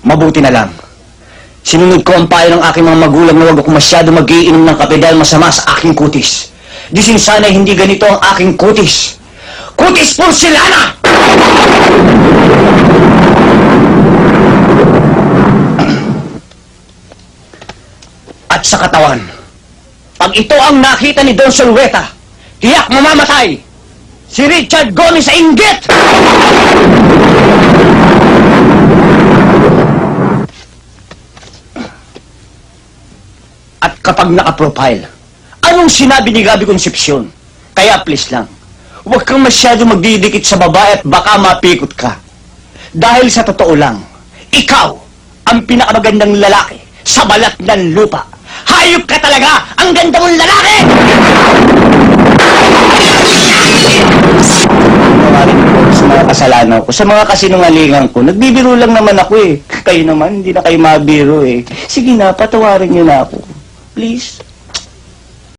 Mabuti na lang. Sinunod ko ang payo ng aking mga magulang na huwag ako masyado mag-iinom ng kape dahil masama sa aking kutis. Disin sana'y hindi ganito ang aking kutis. Kutis porcelana! At sa katawan, pag ito ang nakita ni Don Solueta, tiyak mamamatay! Si Richard Gomez sa inggit! At kapag naka-profile, anong sinabi ni Gabi Concepcion? Kaya please lang, huwag kang masyado magdidikit sa babae at baka mapikot ka. Dahil sa totoo lang, ikaw ang pinakamagandang lalaki sa balat ng lupa. Hayop ka talaga! Ang ganda mong lalaki! Sa mga kasalanan ko, sa mga kasinungalingan ko, nagbibiro lang naman ako eh. Kayo naman, hindi na kayo mabiro eh. Sige na, patawarin niyo na ako. Please.